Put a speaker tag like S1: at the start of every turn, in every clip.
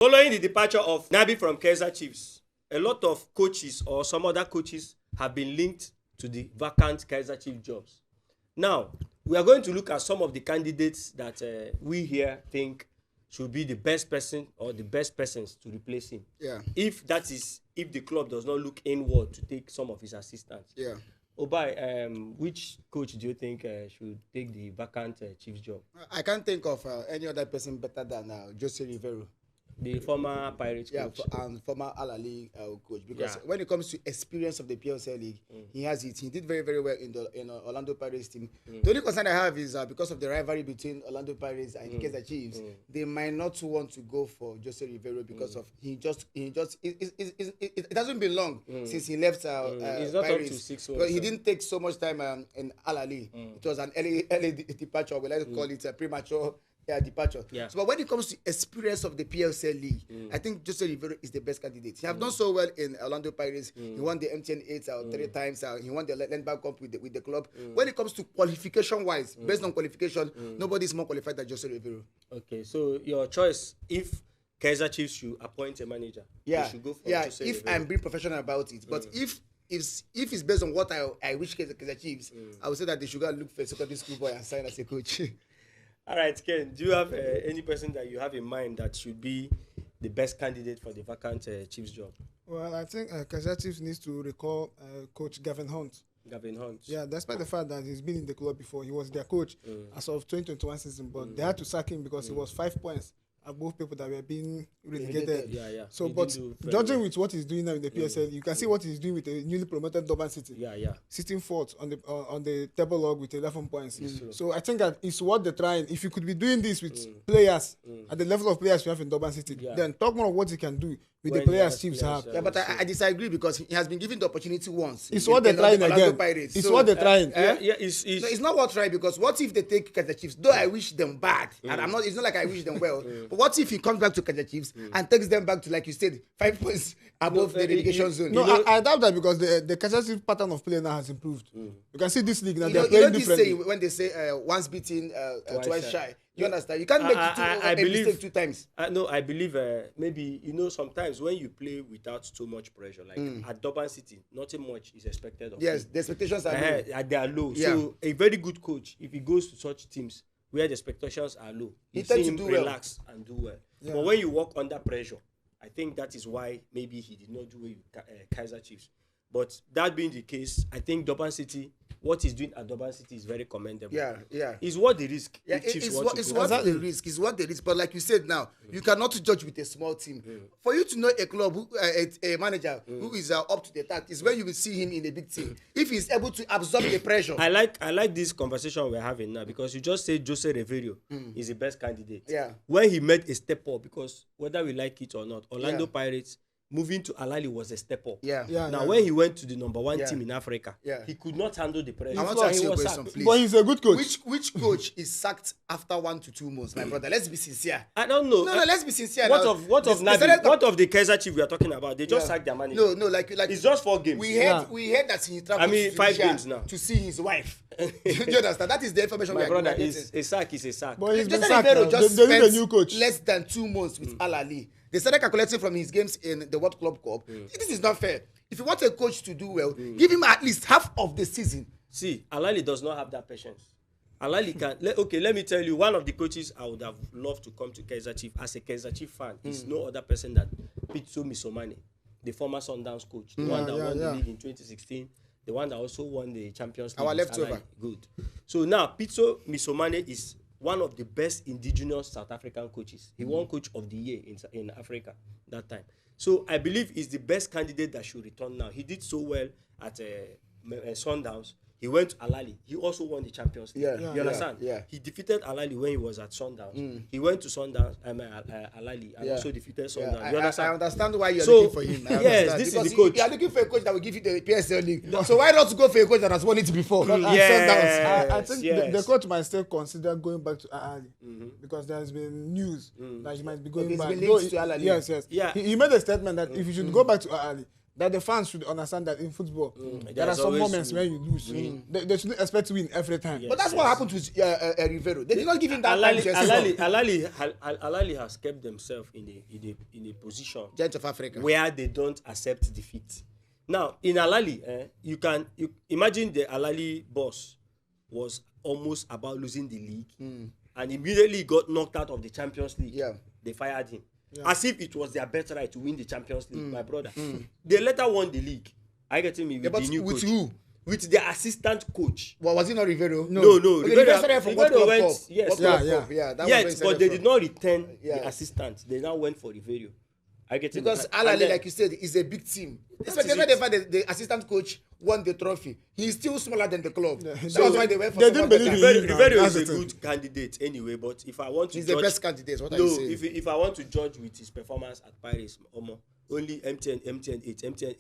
S1: Following the departure of Nabi from Kaizer Chiefs, a lot of coaches or some other coaches have been linked to the vacant Kaizer Chiefs jobs. Now, we are going to look at some of the candidates that we here think should be the best person or the best persons to replace him.
S2: Yeah.
S1: If the club does not look inward to take some of his assistants.
S2: Yeah.
S1: Obai, which coach do you think should take the vacant Chiefs job?
S2: I can't think of any other person better than Jose Rivero.
S1: The former Pirates coach.
S2: And former Al Ahly coach. Because when it comes to experience of the PSL League, he has it. He did very, very well in the Orlando Pirates team. The only concern I have is because of the rivalry between Orlando Pirates and Kaizer Chiefs, they might not want to go for Jose Rivero because of it hasn't been long since he left
S1: He's not
S2: Pirates.
S1: up to 6
S2: But
S1: months.
S2: he didn't take so much time in Al Ahly. It was an early departure. We like to call it a premature departure.
S1: Yeah.
S2: So, but when it comes to experience of the PSL League, I think Jose Rivero is the best candidate. He have done so well in Orlando Pirates. He won the MTN 8 3 times. He won the Landmark Cup with the club. When it comes to qualification wise, based on qualification, nobody is more qualified than Jose Rivero.
S1: Okay, so your choice, if Kaizer Chiefs should appoint a manager, they should go for Jose
S2: if
S1: Rivero.
S2: I'm being professional about it, but if it's based on what I wish Kaizer Chiefs, I would say that they should go and look for a secondary school boy and sign as a coach.
S1: All right, Ken, do you have any person that you have in mind that should be the best candidate for the vacant Chiefs job?
S3: Well, I think Kaizer Chiefs needs to recall Coach Gavin Hunt.
S1: Gavin Hunt.
S3: Yeah, despite the fact that he's been in the club before, he was their coach as of 2021 season, but they had to sack him because he was 5 points above people that were being relegated.
S1: Yeah.
S3: So,
S1: He
S3: but
S1: didn't do
S3: judging
S1: well.
S3: with what he's doing now in the PSL, you can see what he's doing with the newly promoted Durban City.
S1: Yeah.
S3: Sitting fourth on the table log with 11 points. So I think that it's worth the trying. If you could be doing this with players at the level of players you have in Durban City, then talk more of what you can do with the players Chiefs have.
S2: Yeah, but I disagree because he has been given the opportunity once.
S3: It's what they're trying again.
S2: Pirates.
S3: It's
S2: So,
S3: what they're trying.
S2: it's not what trying because what if they take Kaizer Chiefs? Though I wish them bad, and I'm not. It's not like I wish them well. But what if he comes back to Kaizer Chiefs and takes them back to, like you said, 5 points above the relegation zone?
S3: No, I doubt that because the Kaizer Chiefs pattern of play now has improved. You can see this league now, they're playing differently.
S2: When they say once beaten, twice shy. You understand? You can't make a mistake 2 times.
S1: I believe maybe, sometimes when you play without too much pressure, like at Durban City, nothing much is expected of
S2: Yes,
S1: you.
S2: the expectations are low.
S1: They are low.
S2: Yeah.
S1: So a very good coach, if he goes to such teams where the expectations are low,
S2: He
S1: you
S2: tends
S1: see
S2: to
S1: him
S2: do well.
S1: relax and do well.
S3: Yeah.
S1: But when you work under pressure, I think that is why maybe he did not do well with Kaizer Chiefs. But that being the case, I think Durban City, what he's doing at Durban City is very commendable.
S2: Yeah.
S1: It's worth the risk.
S2: Yeah,
S1: if Chiefs
S2: it's
S1: want
S2: what,
S1: to
S2: it's
S1: go.
S2: what the risk. It's what the risk. But like you said now, you cannot judge with a small team. For you to know a club, a manager who is up to the task is when you will see him in a big team. If he's able to absorb the pressure.
S1: I like this conversation we're having now because you just said Jose Rivero is the best candidate.
S2: Yeah.
S1: When he made a step up, because whether we like it or not, Orlando
S2: Yeah.
S1: Pirates moving to Al Ahly was a step up.
S2: Yeah.
S1: Now, when he went to the number 1 team in Africa,
S2: Yeah.
S1: he could not handle the pressure.
S2: I want to ask
S1: He
S2: you a
S1: was
S2: question,
S1: sacked.
S2: please.
S3: But he's a good coach.
S2: Which coach is sacked after 1 to 2 months, my brother? Let's be sincere.
S1: I don't know.
S2: No, let's be sincere.
S1: What
S2: now.
S1: of
S2: They started
S1: Nabi? What of the Kaizer Chiefs we are talking about? They just
S2: Yeah.
S1: sacked their manager.
S2: No, like
S1: It's just 4 games.
S2: we heard that he traveled to
S1: 5
S2: Tunisia
S1: games now.
S2: to see his wife. Do you understand? That is the information
S1: My
S2: we are
S1: brother,
S2: getting.
S1: is a sack is a sack.
S3: But he's been
S2: Jose
S3: sacked
S2: Rivero
S3: now.
S2: just
S3: They need a
S2: spent
S3: new coach.
S2: less than 2 months with Al Ahly. They started calculating from his games in the World Club Cup. This is not fair. If you want a coach to do well, give him at least half of the season.
S1: See, Al Ahly does not have that patience. Al Ahly can. Let me tell you, one of the coaches I would have loved to come to Kaizer Chiefs as a Kaizer Chiefs fan is no other person than Pitso Misomane, the former Sundowns coach, the one that won the league in 2016, the one that also won the Champions League.
S2: Our
S1: with
S2: leftover.
S1: Al Ahly. Good. So now, Pitso Misomane is one of the best indigenous South African coaches. He won Coach of the Year in Africa that time. So I believe he's the best candidate that should return now. He did so well at Sundowns. He went to Al Ahly. He also won the Champions League. You understand?
S2: Yeah.
S1: He defeated Al Ahly when he was at Sundowns. He went to Sundowns, Al Ahly, and also defeated Sundowns. You understand?
S2: I understand why you're
S1: So,
S2: looking for him. I
S1: yes,
S2: understand.
S1: this is
S2: Because
S1: the coach.
S2: You are looking for a coach that will give you the PSL league. So why not go for a coach that has won it before?
S1: Yes.
S3: I think the coach might still consider going back to Al Ahly because there has been news that he might be going
S2: He's
S3: back.
S2: been linked to Al Ahly.
S3: Yes.
S1: Yeah.
S3: He made a statement that if you should go back to Al Ahly, that the fans should understand that in football, there are
S1: There's
S3: some
S1: always
S3: moments when you lose. They shouldn't expect to win every time.
S2: But that's what happened with Rivero. They did not give him that time to explore.
S1: Alali has kept themselves in a position
S2: Giant of Africa.
S1: where they don't accept defeat. Now in Alali, you imagine the Alali boss was almost about losing the league, and immediately got knocked out of the Champions League.
S2: Yeah.
S1: They fired him. As if it was their birthright to win the Champions League, my brother. They later won the league. I get me with the new
S2: with
S1: coach.
S2: who?
S1: With their assistant coach.
S2: Well, was it not Rivero?
S1: No.
S2: Okay, Rivero started from World Club Cup.
S1: Yes,
S2: World Club Cup, yeah. That was where he
S1: yes,
S2: started
S1: but they
S2: from.
S1: did not return
S2: Yeah.
S1: the assistant. They now went for Rivero. I get it.
S2: Because
S1: And
S2: Alali,
S1: then-
S2: like you said, is a big team.
S1: is
S2: Especially
S1: it.
S2: when the assistant coach won the trophy. He's still smaller than the club. That
S3: So
S2: was why they went for
S3: they
S2: someone
S3: didn't believe
S2: better.
S3: in him.
S1: Rivero
S3: That's
S1: is
S3: the
S1: a
S3: thing.
S1: good candidate anyway, but if I want to
S2: He's
S1: judge,
S2: the best candidate. What are
S1: no,
S2: you saying?
S1: if I want to judge with his performance at Paris, only MTN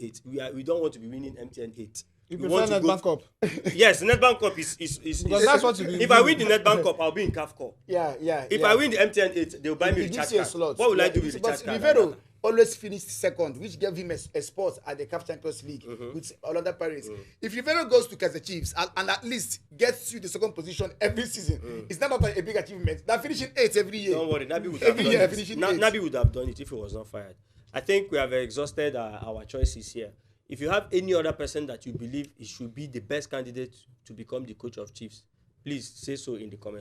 S1: 8. We don't want to be winning MTN 8.
S3: You
S1: We
S3: prefer
S1: want to go-
S3: Netbank Cup.
S1: Yes, Netbank Cup is
S3: Because that's what you be
S1: If I win the Netbank Cup, I'll be in CAF Cup.
S2: Yeah.
S1: If I win the MTN 8, they'll buy me
S2: He
S1: recharge
S2: gives you a
S1: card.
S2: slot.
S1: What will I do with
S2: But
S1: recharge card?
S2: Rivero always finished second, which gave him a spot at the CAF Champions League with Orlando Paris. If Rivero goes to Kaizer Chiefs and at least gets you the second position every season, it's not a big achievement. They're finishing 8th every year.
S1: Don't worry, Nabi would have
S2: Every
S1: done
S2: year,
S1: it.
S2: finishing
S1: Nabi would have done it if he was not fired. I think we have exhausted our choices here. If you have any other person that you believe it should be the best candidate to become the coach of Chiefs, please say so in the comments.